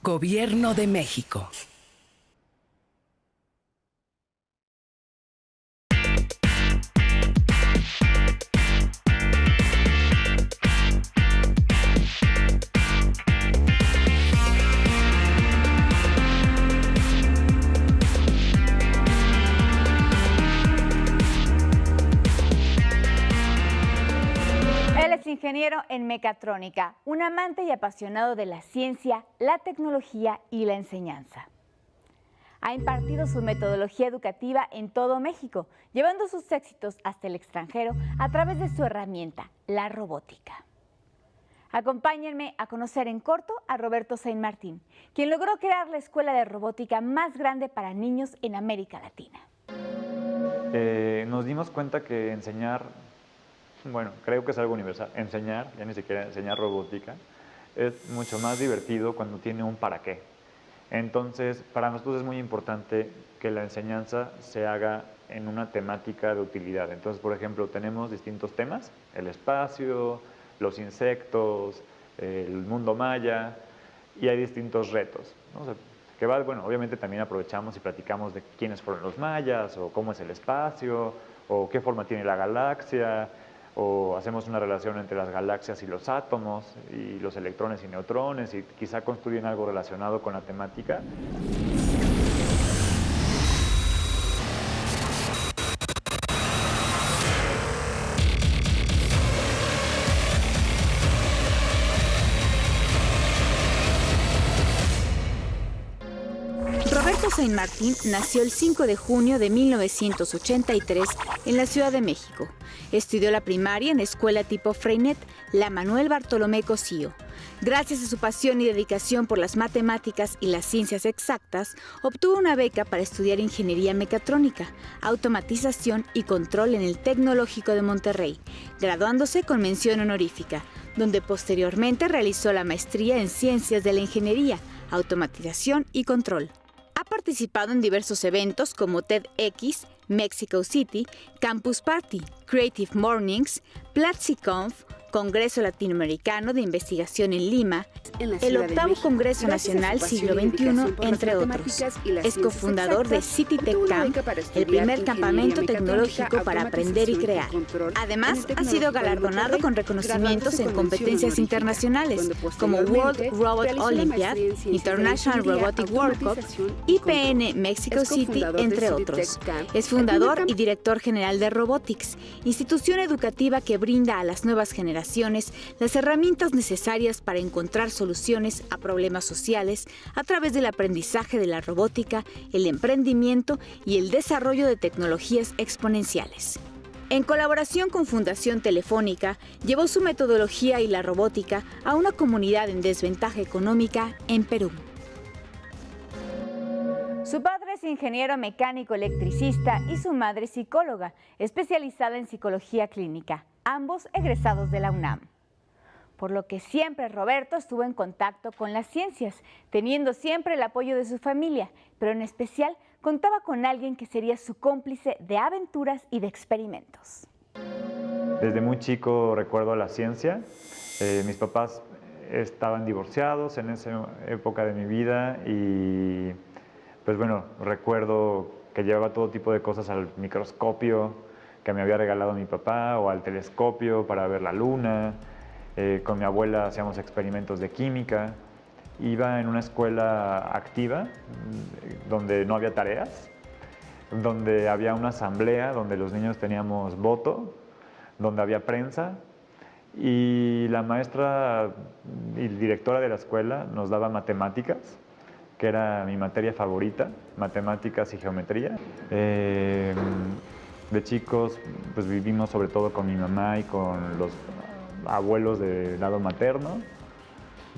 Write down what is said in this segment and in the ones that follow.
Gobierno de México. Ingeniero en mecatrónica, un amante y apasionado de la ciencia, la tecnología y la enseñanza. Ha impartido su metodología educativa en todo México, llevando sus éxitos hasta el extranjero a través de su herramienta, la robótica. Acompáñenme a conocer en corto a Roberto Saint Martín, quien logró crear la escuela de robótica más grande para niños en América Latina. Nos dimos cuenta que enseñar, bueno, creo que es algo universal. Enseñar, ya ni siquiera enseñar robótica, es mucho más divertido cuando tiene un para qué. Entonces, para nosotros es muy importante que la enseñanza se haga en una temática de utilidad. Entonces, por ejemplo, tenemos distintos temas: el espacio, los insectos, el mundo maya, y hay distintos retos, ¿no? O sea, que va, bueno, obviamente también aprovechamos y platicamos de quiénes fueron los mayas, o cómo es el espacio, o qué forma tiene la galaxia, o hacemos una relación entre las galaxias y los átomos, y los electrones y neutrones, y quizá construyen algo relacionado con la temática. Roberto Saint Martín nació el 5 de junio de 1983 en la Ciudad de México. Estudió la primaria en escuela tipo Freinet, la Manuel Bartolomé Cosío. Gracias a su pasión y dedicación por las matemáticas y las ciencias exactas, obtuvo una beca para estudiar ingeniería mecatrónica, automatización y control en el Tecnológico de Monterrey, graduándose con mención honorífica, donde posteriormente realizó la maestría en ciencias de la ingeniería, automatización y control. Ha participado en diversos eventos como TEDx, Mexico City, Campus Party, Creative Mornings, PlatziConf, Congreso Latinoamericano de Investigación en Lima, el octavo Congreso Nacional Siglo XXI, entre otros. Es cofundador de CityTech Camp, el primer campamento tecnológico para aprender y crear. Además, ha sido galardonado con reconocimientos en competencias internacionales como World Robot Olympiad, International Robotic World Cup, IPN Mexico City, entre otros. Es fundador y director general de Robotics, institución educativa que brinda a las nuevas generaciones las herramientas necesarias para encontrar soluciones a problemas sociales a través del aprendizaje de la robótica, el emprendimiento y el desarrollo de tecnologías exponenciales. En colaboración con Fundación Telefónica, llevó su metodología y la robótica a una comunidad en desventaja económica en Perú. Su padre es ingeniero mecánico electricista y su madre psicóloga, especializada en psicología clínica, ambos egresados de la UNAM. Por lo que siempre Roberto estuvo en contacto con las ciencias, teniendo siempre el apoyo de su familia, pero en especial contaba con alguien que sería su cómplice de aventuras y de experimentos. Desde muy chico recuerdo la ciencia. Mis papás estaban divorciados en esa época de mi vida y pues bueno, recuerdo que llevaba todo tipo de cosas al microscopio que me había regalado mi papá, o al telescopio para ver la luna. Con mi abuela hacíamos experimentos de química. Iba en una escuela activa donde no había tareas, donde había una asamblea, donde los niños teníamos voto, donde había prensa, y la maestra y directora de la escuela nos daba matemáticas, que era mi materia favorita, matemáticas y geometría. De chicos, pues vivimos sobre todo con mi mamá y con los abuelos de lado materno.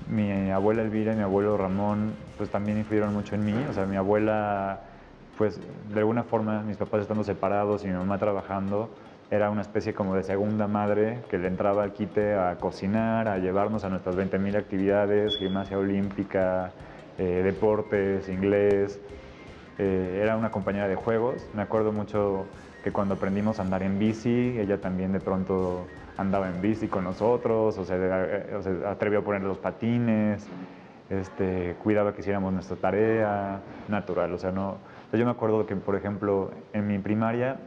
Mi abuela Elvira y mi abuelo Ramón, pues también influyeron mucho en mí. O sea, mi abuela, pues de alguna forma, mis papás estando separados y mi mamá trabajando, era una especie como de segunda madre que le entraba al quite a cocinar, a llevarnos a nuestras 20,000 actividades, gimnasia olímpica, deportes, inglés. Era una compañera de juegos. Me acuerdo mucho que cuando aprendimos a andar en bici, ella también de pronto andaba en bici con nosotros, o se atrevió a poner los patines. cuidaba que hiciéramos nuestra tarea, natural. O sea, yo me acuerdo que, por ejemplo, en mi primaria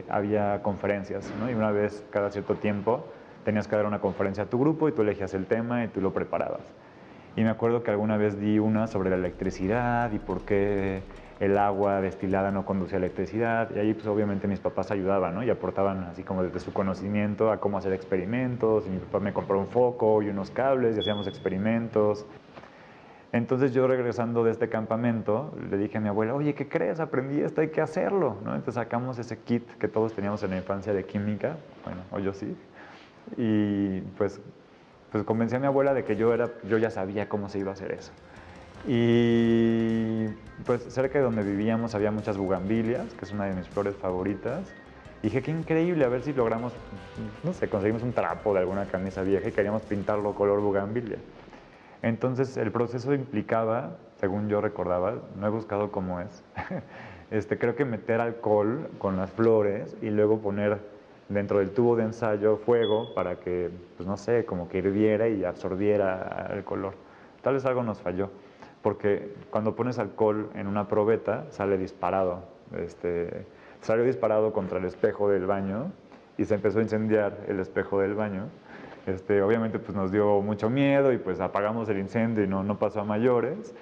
había conferencias, ¿no? Y una vez cada cierto tiempo tenías que dar una conferencia a tu grupo y tú elegías el tema y tú lo preparabas. Y me acuerdo que alguna vez di una sobre la electricidad y por qué el agua destilada no conducía a electricidad. Y ahí pues obviamente mis papás ayudaban, ¿no? Y aportaban así como desde su conocimiento a cómo hacer experimentos. Y mi papá me compró un foco y unos cables y hacíamos experimentos. Entonces yo regresando de este campamento le dije a mi abuela, oye, ¿qué crees? Aprendí esto, hay que hacerlo, ¿no? Entonces sacamos ese kit que todos teníamos en la infancia de química, bueno, o yo sí. Y pues convencí a mi abuela de que yo ya sabía cómo se iba a hacer eso. Y pues cerca de donde vivíamos había muchas bugambilias, que es una de mis flores favoritas. Y dije, qué increíble, a ver si logramos, no sé, conseguimos un trapo de alguna camisa vieja y queríamos pintarlo color bugambilia. Entonces el proceso implicaba, según yo recordaba, no he buscado cómo es, creo que meter alcohol con las flores y luego poner dentro del tubo de ensayo fuego para que, pues no sé, como que hirviera y absorbiera el color. Tal vez algo nos falló, porque cuando pones alcohol en una probeta sale disparado. Salió disparado contra el espejo del baño y se empezó a incendiar el espejo del baño. Obviamente pues nos dio mucho miedo y pues apagamos el incendio y no pasó a mayores.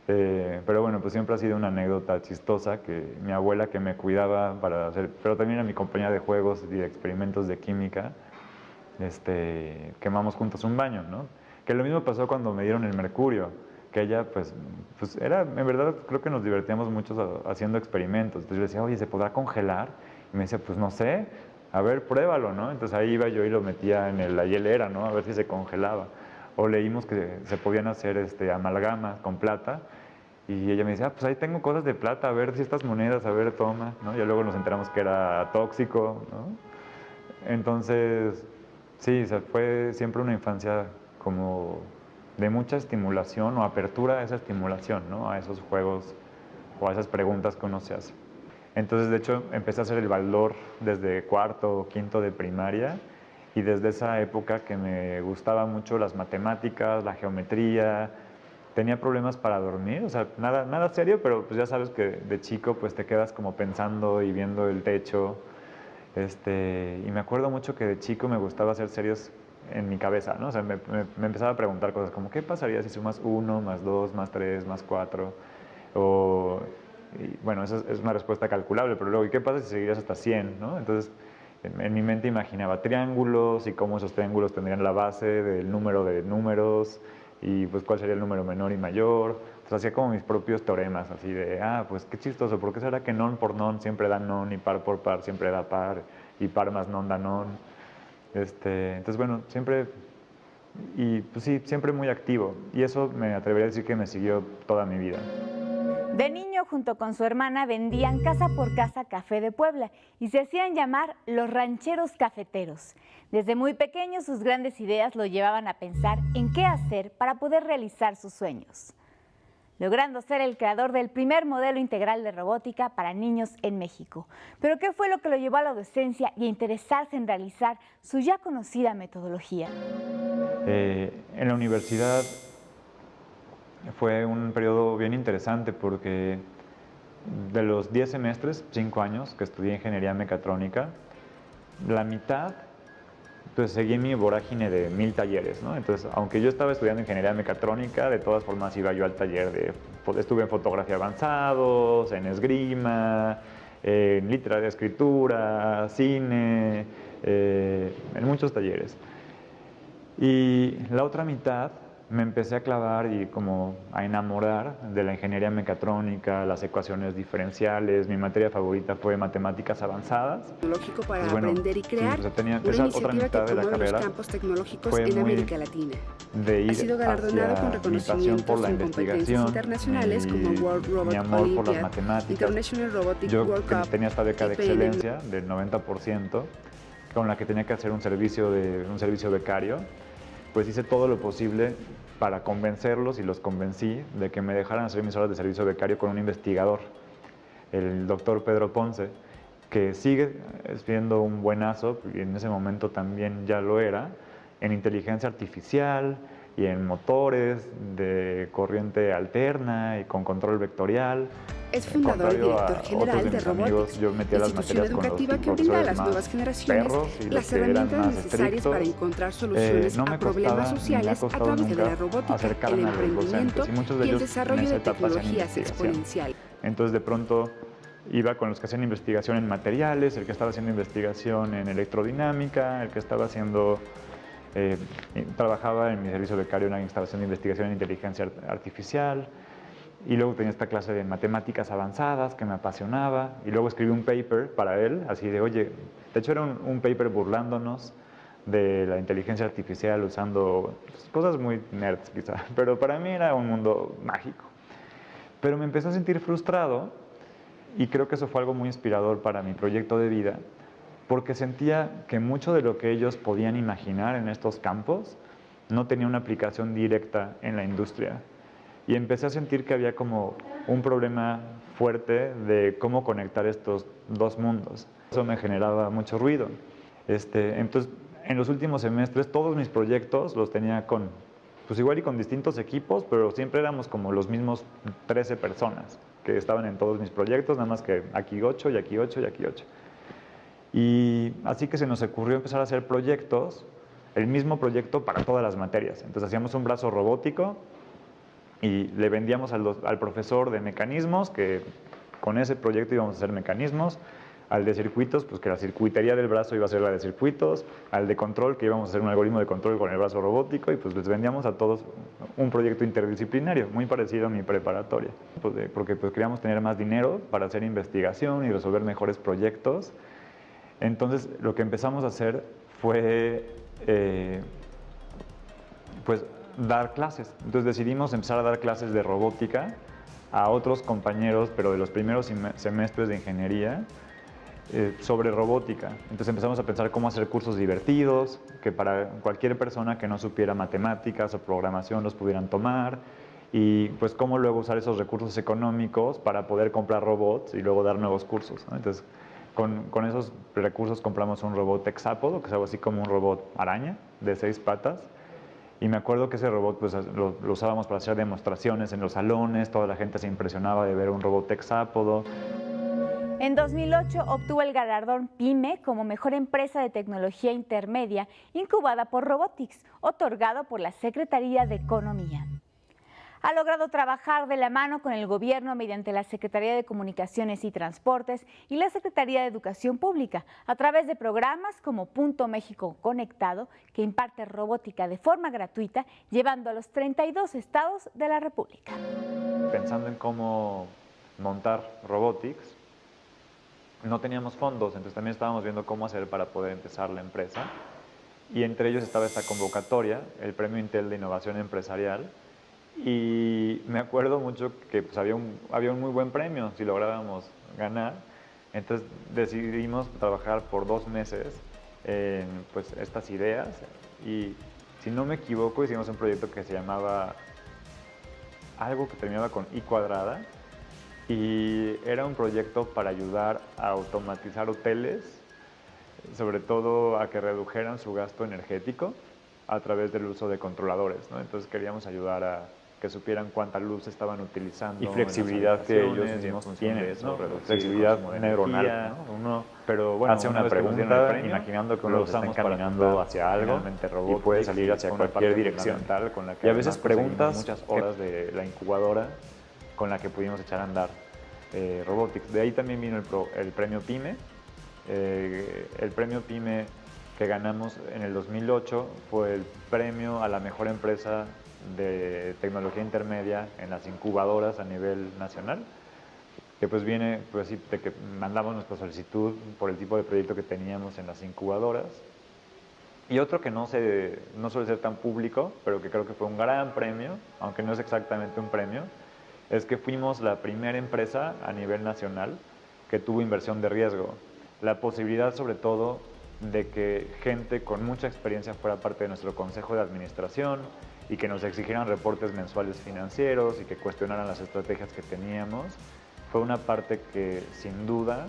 Pero bueno, pues siempre ha sido una anécdota chistosa que mi abuela que me cuidaba para hacer, pero también a mi compañía de juegos y de experimentos de química, quemamos juntos un baño, ¿no? Que lo mismo pasó cuando me dieron el mercurio, que ella pues era, en verdad creo que nos divertíamos mucho haciendo experimentos. Entonces yo le decía, oye, ¿se podrá congelar? Y me decía, pues no sé, a ver, pruébalo, ¿no? Entonces ahí iba yo y lo metía en la hielera, ¿no? A ver si se congelaba. O leímos que se podían hacer amalgamas con plata y ella me decía, pues ahí tengo cosas de plata, a ver si estas monedas, a ver, toma, ¿no? Y luego nos enteramos que era tóxico, ¿no? Entonces, sí, fue siempre una infancia como de mucha estimulación o apertura a esa estimulación, ¿no? A esos juegos o a esas preguntas que uno se hace. Entonces, de hecho, empecé a hacer el Baldor desde cuarto o quinto de primaria. Y desde esa época que me gustaba mucho las matemáticas, la geometría, tenía problemas para dormir, o sea, nada serio, pero pues ya sabes que de chico pues te quedas como pensando y viendo el techo. Y me acuerdo mucho que de chico me gustaba hacer serios en mi cabeza, ¿no? O sea, me empezaba a preguntar cosas como, ¿qué pasaría si sumas 1, más 2, más 3, más 4? Bueno, esa es una respuesta calculable, pero luego, ¿y qué pasa si seguirías hasta 100, ¿no? Entonces, en mi mente imaginaba triángulos y cómo esos triángulos tendrían la base del número de números y pues cuál sería el número menor y mayor. Entonces hacía como mis propios teoremas, así de, pues qué chistoso, ¿por qué será que non por non siempre da non y par por par siempre da par y par más non da non? Entonces bueno, siempre, y pues sí, siempre muy activo y eso me atrevería a decir que me siguió toda mi vida. De niño, junto con su hermana, vendían casa por casa café de Puebla y se hacían llamar los rancheros cafeteros. Desde muy pequeño, sus grandes ideas lo llevaban a pensar en qué hacer para poder realizar sus sueños, logrando ser el creador del primer modelo integral de robótica para niños en México. Pero ¿qué fue lo que lo llevó a la docencia y a interesarse en realizar su ya conocida metodología? En la universidad fue un periodo bien interesante porque de los 10 semestres, 5 años que estudié ingeniería mecatrónica, la mitad pues seguí mi vorágine de 1000 talleres, ¿no? Entonces, aunque yo estaba estudiando ingeniería mecatrónica, de todas formas iba yo al taller estuve en fotografía avanzados, en esgrima, en literatura, escritura, cine, en muchos talleres. Y la otra mitad me empecé a clavar y como a enamorar de la ingeniería mecatrónica, las ecuaciones diferenciales. Mi materia favorita fue matemáticas avanzadas. Tecnológico para aprender y crear, tenía una esa iniciativa otra mitad que de la promueve carrera los campos tecnológicos fue en muy América Latina. de ir Ha sido galardonado con hacia mi pasión reconocimientos por la en competencias investigación, internacionales como World Robot mi amor por las Olympiad, matemáticas. International Robotic Yo World Cup, tenía esta beca de IPN. excelencia del 90%, con la que tenía que hacer un servicio becario. Pues hice todo lo posible para convencerlos y los convencí de que me dejaran hacer mis horas de servicio becario con un investigador, el doctor Pedro Ponce, que sigue siendo un buenazo, y en ese momento también ya lo era, en inteligencia artificial, y en motores de corriente alterna y con control vectorial. Es fundador y Contrario a director general otros de mis amigos, Robotics, yo metía las institución materias con los educativa que brinda a profesores las más nuevas generaciones perros y los las que eran herramientas más necesarias estrictos. para encontrar soluciones No me a problemas costaba, ni me ha sociales a costado través de nunca la robótica, acercarme el a los emprendimiento docentes, y muchos de y el ellos en desarrollo esa de etapa hacían tecnologías investigación. exponencial. Entonces de pronto iba con los que hacían investigación en materiales, el que estaba haciendo investigación en electrodinámica, el que estaba haciendo, trabajaba en mi servicio becario en una instalación de investigación en inteligencia artificial, y luego tenía esta clase de matemáticas avanzadas que me apasionaba, y luego escribí un paper para él, así de, oye, de hecho era un paper burlándonos de la inteligencia artificial usando cosas muy nerds quizá, pero para mí era un mundo mágico. Pero me empecé a sentir frustrado y creo que eso fue algo muy inspirador para mi proyecto de vida, porque sentía que mucho de lo que ellos podían imaginar en estos campos no tenía una aplicación directa en la industria. Y empecé a sentir que había como un problema fuerte de cómo conectar estos dos mundos. Eso me generaba mucho ruido. Entonces, en los últimos semestres, todos mis proyectos los tenía pues igual y con distintos equipos, pero siempre éramos como los mismos 13 personas que estaban en todos mis proyectos, nada más que aquí 8 y aquí 8 y aquí 8. Y así que se nos ocurrió empezar a hacer proyectos, el mismo proyecto para todas las materias. Entonces hacíamos un brazo robótico y le vendíamos al profesor de mecanismos, que con ese proyecto íbamos a hacer mecanismos, al de circuitos, pues que la circuitería del brazo iba a ser la de circuitos, al de control, que íbamos a hacer un algoritmo de control con el brazo robótico, y pues les vendíamos a todos un proyecto interdisciplinario, muy parecido a mi preparatoria, porque pues queríamos tener más dinero para hacer investigación y resolver mejores proyectos. Entonces lo que empezamos a hacer fue pues dar clases. Entonces decidimos empezar a dar clases de robótica a otros compañeros, pero de los primeros semestres de ingeniería, sobre robótica. Entonces empezamos a pensar cómo hacer cursos divertidos, que para cualquier persona que no supiera matemáticas o programación los pudieran tomar, y pues cómo luego usar esos recursos económicos para poder comprar robots y luego dar nuevos cursos, ¿no? Entonces con esos recursos compramos un robot hexápodo, que es algo así como un robot araña de 6 patas. Y me acuerdo que ese robot pues, lo usábamos para hacer demostraciones en los salones, toda la gente se impresionaba de ver un robot hexápodo. En 2008 obtuvo el galardón PYME como mejor empresa de tecnología intermedia incubada por Robotics, otorgado por la Secretaría de Economía. Ha logrado trabajar de la mano con el gobierno mediante la Secretaría de Comunicaciones y Transportes y la Secretaría de Educación Pública a través de programas como Punto México Conectado, que imparte robótica de forma gratuita, llevando a los 32 estados de la República. Pensando en cómo montar Robotics, no teníamos fondos, entonces también estábamos viendo cómo hacer para poder empezar la empresa. Y entre ellos estaba esta convocatoria, el Premio Intel de Innovación Empresarial. Y me acuerdo mucho que pues, había un muy buen premio si lográbamos ganar. Entonces decidimos trabajar por 2 meses en pues, estas ideas. Y si no me equivoco, hicimos un proyecto que se llamaba algo que terminaba con I cuadrada. Y era un proyecto para ayudar a automatizar hoteles, sobre todo a que redujeran su gasto energético a través del uso de controladores, ¿no? Entonces queríamos ayudar a que supieran cuánta luz estaban utilizando. Y flexibilidad que ellos mismos tienen, ¿no? Flexibilidad neuronal, ¿no? Pero bueno, hace una pregunta imaginando que uno lo está encaminando hacia algo y puede salir hacia cualquier dirección. Y a veces preguntas muchas horas de la incubadora con la que pudimos echar a andar Robotics. De ahí también vino el premio PYME. El premio PYME que ganamos en el 2008 fue el premio a la mejor empresa de tecnología intermedia en las incubadoras a nivel nacional, que pues viene pues, así, de que mandamos nuestra solicitud por el tipo de proyecto que teníamos en las incubadoras. Y otro que no suele ser tan público, pero que creo que fue un gran premio, aunque no es exactamente un premio, es que fuimos la primera empresa a nivel nacional que tuvo inversión de riesgo. La posibilidad, sobre todo, de que gente con mucha experiencia fuera parte de nuestro consejo de administración y que nos exigieran reportes mensuales financieros y que cuestionaran las estrategias que teníamos, fue una parte que, sin duda,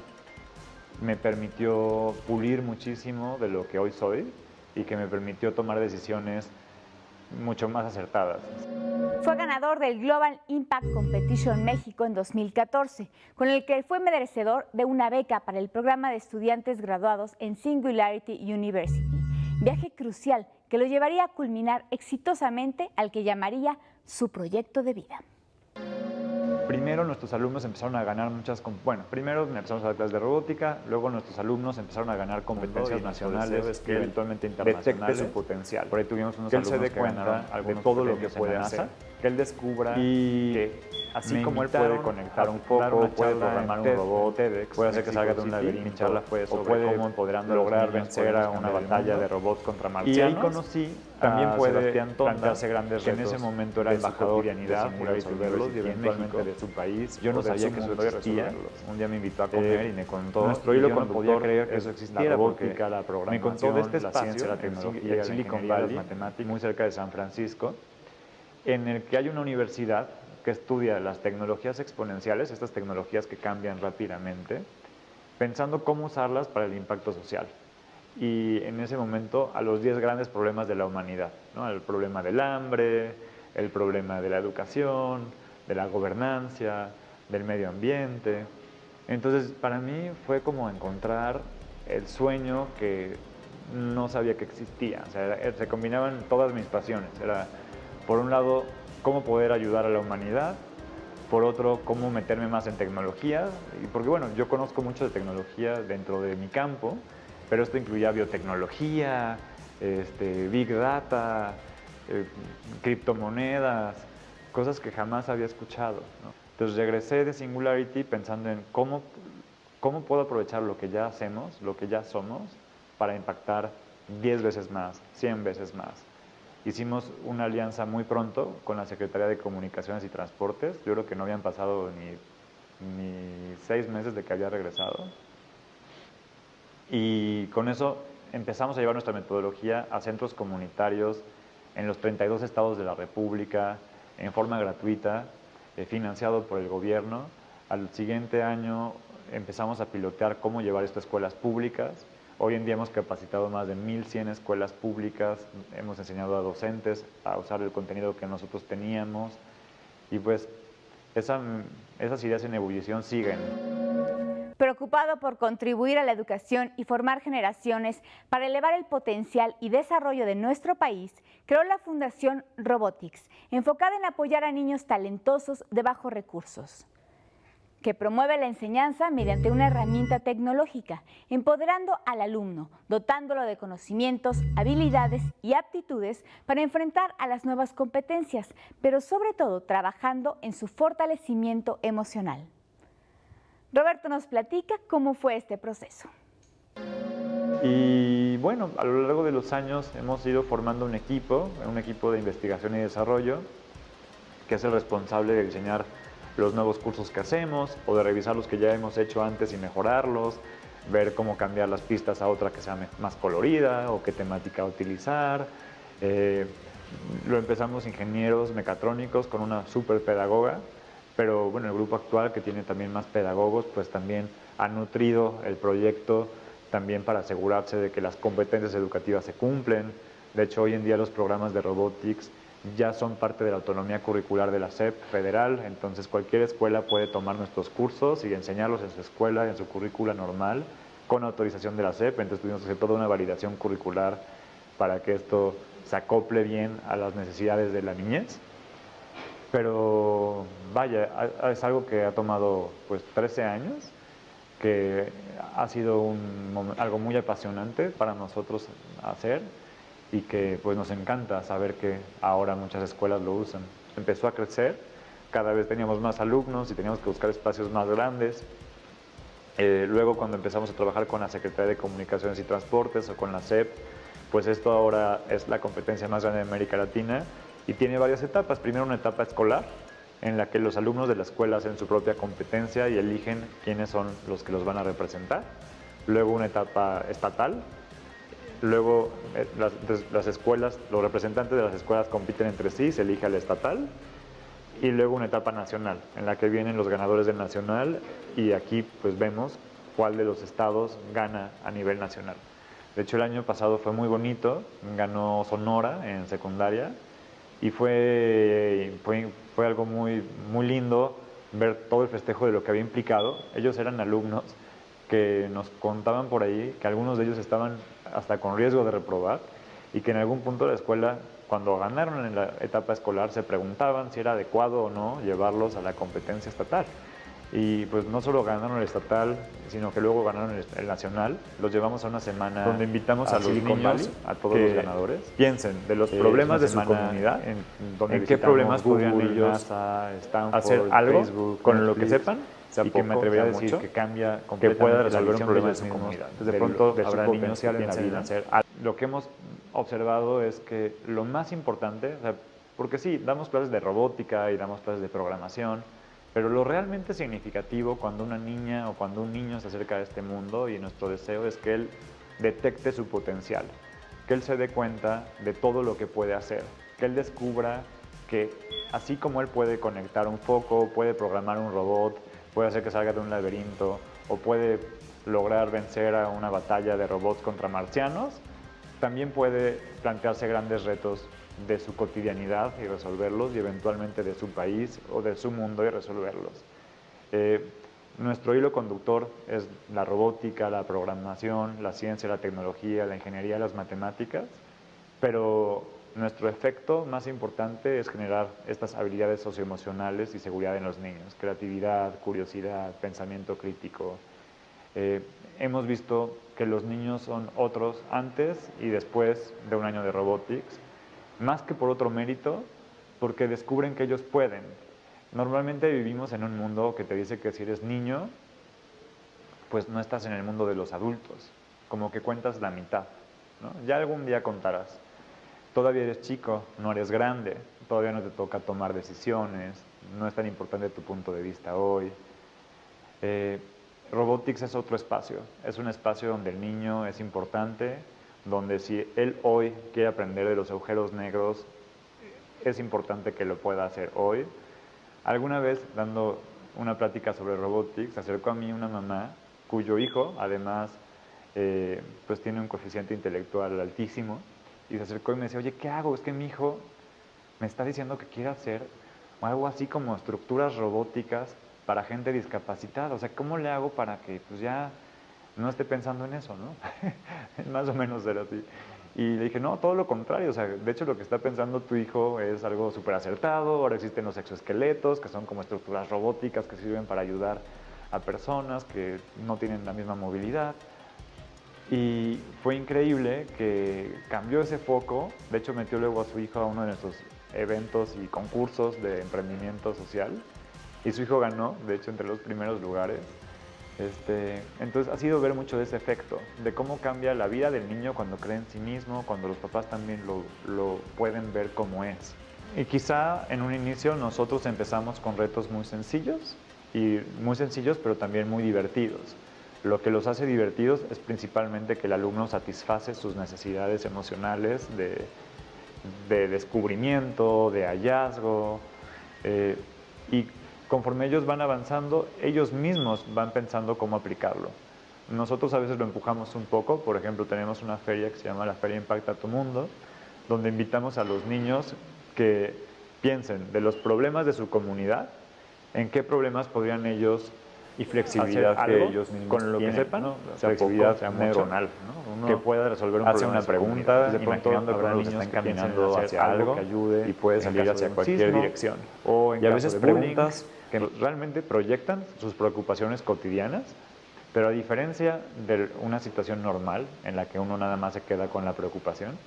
me permitió pulir muchísimo de lo que hoy soy y que me permitió tomar decisiones mucho más acertadas. Fue ganador del Global Impact Competition México en 2014, con el que fue merecedor de una beca para el programa de estudiantes graduados en Singularity University, viaje crucial que lo llevaría a culminar exitosamente al que llamaría su proyecto de vida. Primero nuestros alumnos empezaron a ganar primero empezamos a dar clases de robótica, luego nuestros alumnos empezaron a ganar competencias nacionales y eventualmente internacionales. Su potencial. Por ahí tuvimos unos Que él se alumnos dé que cuenta ganaron de todo lo que puede NASA, hacer, que él descubra y que así me como él puede invitaron conectar a un dar poco, una puede charla programar en un TED, robot, puede hacer que salga de un Mi laberinto, charla fue o sobre puede cómo empoderando lograr a los niños vencer a podemos una cambiar el batalla mundo. de robots contra Y marcianos. ahí conocí También a puede Sebastián Tonda, plantearse grandes que en retos ese momento era de su embajador cotidianidad, de poder resolverlos y eventualmente de su país. Yo no poder sabía su que eso mundo y existía. resolverlos. Un día me invitó a comer y me contó. Nuestro y hilo yo no conductor podía creer que es eso la existiera, robótica, porque la me programación, contó de este la espacio, ciencia, la en tecnología, la Silicon ingeniería, Valley, las matemáticas, muy cerca de San Francisco, en el que hay una universidad que estudia las tecnologías exponenciales, estas tecnologías que cambian rápidamente, pensando cómo usarlas para el impacto social. Y en ese momento a los 10 grandes problemas de la humanidad, ¿no? El problema del hambre, el problema de la educación, de la gobernanza, del medio ambiente. Entonces para mí fue como encontrar el sueño que no sabía que existía. O sea, se combinaban todas mis pasiones. Era, por un lado, cómo poder ayudar a la humanidad, por otro, cómo meterme más en tecnología, y porque bueno, yo conozco mucho de tecnología dentro de mi campo, pero esto incluía biotecnología, Big Data, criptomonedas, cosas que jamás había escuchado, ¿no? Entonces regresé de Singularity pensando en cómo puedo aprovechar lo que ya hacemos, lo que ya somos, para impactar 10 veces más, 100 veces más. Hicimos una alianza muy pronto con la Secretaría de Comunicaciones y Transportes. Yo creo que no habían pasado ni 6 meses de que había regresado. Y con eso empezamos a llevar nuestra metodología a centros comunitarios en los 32 estados de la República, en forma gratuita, financiado por el gobierno. Al siguiente año empezamos a pilotear cómo llevar esto a escuelas públicas. Hoy en día hemos capacitado más de 1,100 escuelas públicas, hemos enseñado a docentes a usar el contenido que nosotros teníamos y pues esas ideas en ebullición siguen. Preocupado por contribuir a la educación y formar generaciones para elevar el potencial y desarrollo de nuestro país, creó la Fundación Robotics, enfocada en apoyar a niños talentosos de bajos recursos, que promueve la enseñanza mediante una herramienta tecnológica, empoderando al alumno, dotándolo de conocimientos, habilidades y aptitudes para enfrentar a las nuevas competencias, pero sobre todo trabajando en su fortalecimiento emocional. Roberto nos platica cómo fue este proceso. Y bueno, a lo largo de los años hemos ido formando un equipo de investigación y desarrollo, que es el responsable de diseñar los nuevos cursos que hacemos o de revisar los que ya hemos hecho antes y mejorarlos, ver cómo cambiar las pistas a otra que sea más colorida o qué temática utilizar. Lo empezamos ingenieros mecatrónicos con una súper pedagoga, pero bueno, el grupo actual, que tiene también más pedagogos, pues también ha nutrido el proyecto también para asegurarse de que las competencias educativas se cumplen. De hecho, hoy en día los programas de robotics ya son parte de la autonomía curricular de la SEP federal, entonces cualquier escuela puede tomar nuestros cursos y enseñarlos en su escuela, en su currícula normal, con autorización de la SEP. Entonces tuvimos que hacer toda una validación curricular para que esto se acople bien a las necesidades de la niñez. Pero vaya, es algo que ha tomado pues 13 años, que ha sido algo muy apasionante para nosotros hacer y que pues nos encanta saber que ahora muchas escuelas lo usan. Empezó a crecer, cada vez teníamos más alumnos y teníamos que buscar espacios más grandes. Luego cuando empezamos a trabajar con la Secretaría de Comunicaciones y Transportes o con la SEP, pues esto ahora es la competencia más grande de América Latina y tiene varias etapas. Primero una etapa escolar, en la que los alumnos de la escuela hacen su propia competencia y eligen quiénes son los que los van a representar. Luego una etapa estatal. Luego las escuelas, los representantes de las escuelas compiten entre sí, se elige al estatal. Y luego una etapa nacional, en la que vienen los ganadores del nacional y aquí pues vemos cuál de los estados gana a nivel nacional. De hecho el año pasado fue muy bonito, ganó Sonora en secundaria y fue algo muy lindo ver todo el festejo de lo que había implicado. Ellos eran alumnos que nos contaban por ahí que algunos de ellos estaban hasta con riesgo de reprobar y que en algún punto de la escuela, cuando ganaron en la etapa escolar, se preguntaban si era adecuado o no llevarlos a la competencia estatal. Y pues no solo ganaron el estatal, sino que luego ganaron el nacional. Los llevamos a una semana donde invitamos a los niños, a todos los ganadores, piensen de los problemas de su comunidad, en qué problemas podrían ellos hacer algo Facebook, con lo que sepan, y que me atrevería a decir que cambia completamente, que pueda resolver un problema de su comunidad. De pronto habrá niños que piensen en hacer algo. Lo que hemos observado es que lo más importante, o sea, porque sí, damos clases de robótica y damos clases de programación, pero lo realmente significativo cuando una niña o cuando un niño se acerca a este mundo, y nuestro deseo es que él detecte su potencial, que él se dé cuenta de todo lo que puede hacer, que él descubra que así como él puede conectar un foco, puede programar un robot, puede hacer que salga de un laberinto o puede lograr vencer a una batalla de robots contra marcianos, también puede plantearse grandes retos de su cotidianidad y resolverlos, y eventualmente de su país o de su mundo y resolverlos. Nuestro hilo conductor es la robótica, la programación, la ciencia, la tecnología, la ingeniería, las matemáticas, pero nuestro efecto más importante es generar estas habilidades socioemocionales y seguridad en los niños: creatividad, curiosidad, pensamiento crítico. Hemos visto que los niños son otros antes y después de un año de robotics, más que por otro mérito, porque descubren que ellos pueden. Normalmente vivimos en un mundo que te dice que si eres niño, pues no estás en el mundo de los adultos, como que cuentas la mitad, ¿no? Ya algún día contarás. Todavía eres chico, no eres grande, todavía no te toca tomar decisiones, no es tan importante tu punto de vista hoy. Robotics es otro espacio, es un espacio donde el niño es importante, donde si él hoy quiere aprender de los agujeros negros, es importante que lo pueda hacer hoy. Alguna vez, dando una plática sobre robotics, se acercó a mí una mamá cuyo hijo, además, pues tiene un coeficiente intelectual altísimo, y se acercó y me decía: oye, ¿qué hago? Es que mi hijo me está diciendo que quiere hacer algo así como estructuras robóticas para gente discapacitada. O sea, ¿cómo le hago para que pues ya no esté pensando en eso, ¿no? Más o menos era así. Y le dije: no, todo lo contrario. O sea, de hecho, lo que está pensando tu hijo es algo súper acertado. Ahora existen los exoesqueletos, que son como estructuras robóticas que sirven para ayudar a personas que no tienen la misma movilidad. Y fue increíble que cambió ese foco. De hecho, metió luego a su hijo a uno de nuestros eventos y concursos de emprendimiento social. Y su hijo ganó, de hecho, entre los primeros lugares. Entonces ha sido ver mucho de ese efecto, de cómo cambia la vida del niño cuando cree en sí mismo, cuando los papás también lo pueden ver como es. Y quizá en un inicio nosotros empezamos con retos muy sencillos, pero también muy divertidos. Lo que los hace divertidos es principalmente que el alumno satisface sus necesidades emocionales de descubrimiento, de hallazgo, y conforme ellos van avanzando, ellos mismos van pensando cómo aplicarlo. Nosotros a veces lo empujamos un poco. Por ejemplo, tenemos una feria que se llama la Feria Impacta Tu Mundo, donde invitamos a los niños que piensen de los problemas de su comunidad, en qué problemas podrían ellos y flexibilidad hacer que algo ellos mismos con lo tienen, que sepan, ¿no? Flexibilidad neuronal, ¿no? Que pueda resolver un problema, hace una pregunta, de pronto imaginando que niños están que caminando hacia algo que ayude y puede salir hacia cualquier dirección. O en y a caso veces de bullying, preguntas que realmente proyectan sus preocupaciones cotidianas, pero a diferencia de una situación normal en la que uno nada más se queda con la preocupación,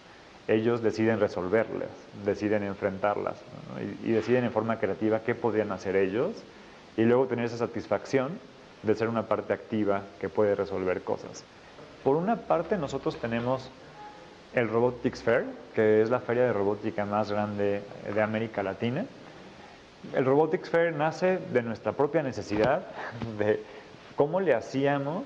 ellos deciden resolverlas, deciden enfrentarlas, ¿no? y deciden en forma creativa qué podrían hacer ellos, y luego tener esa satisfacción de ser una parte activa que puede resolver cosas. Por una parte, nosotros tenemos el Robotics Fair, que es la feria de robótica más grande de América Latina. El Robotics Fair nace de nuestra propia necesidad de cómo le hacíamos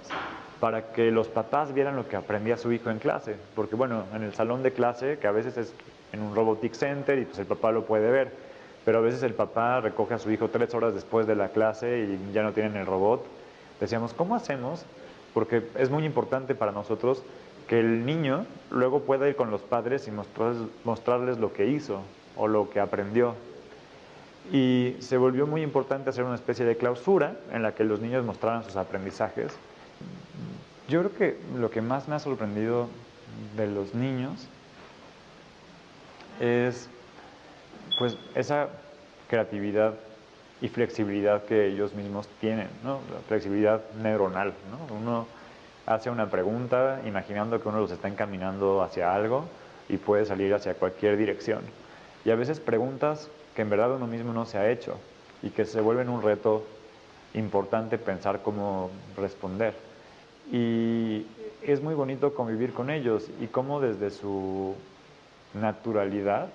para que los papás vieran lo que aprendía su hijo en clase. Porque bueno, en el salón de clase, que a veces es en un Robotics Center y pues el papá lo puede ver, pero a veces el papá recoge a su hijo 3 horas después de la clase y ya no tienen el robot. Decíamos, ¿cómo hacemos? Porque es muy importante para nosotros que el niño luego pueda ir con los padres y mostrarles lo que hizo, o lo que aprendió. Y se volvió muy importante hacer una especie de clausura en la que los niños mostraran sus aprendizajes. Yo creo que lo que más me ha sorprendido de los niños es pues esa creatividad y flexibilidad que ellos mismos tienen, ¿no? La flexibilidad neuronal, ¿no? Uno hace una pregunta imaginando que uno los está encaminando hacia algo y puede salir hacia cualquier dirección. Y a veces preguntas que en verdad uno mismo no se ha hecho y que se vuelven un reto importante pensar cómo responder. Y es muy bonito convivir con ellos y cómo desde su naturalidad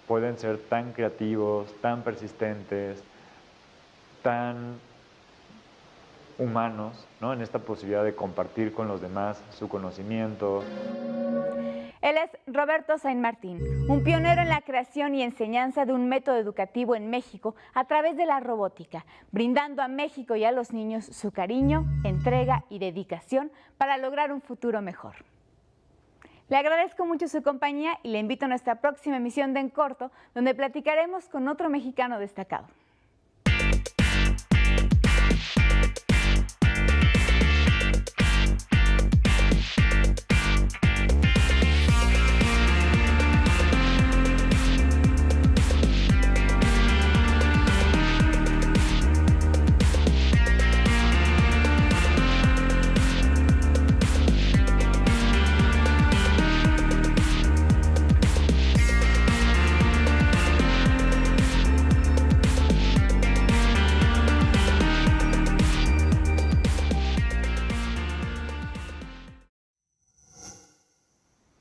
pueden ser tan creativos, tan persistentes, tan humanos, ¿no? En esta posibilidad de compartir con los demás su conocimiento. Él es Roberto Saint Martín, un pionero en la creación y enseñanza de un método educativo en México a través de la robótica, brindando a México y a los niños su cariño, entrega y dedicación para lograr un futuro mejor. Le agradezco mucho su compañía y le invito a nuestra próxima emisión de En Corto, donde platicaremos con otro mexicano destacado.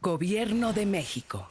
Gobierno de México.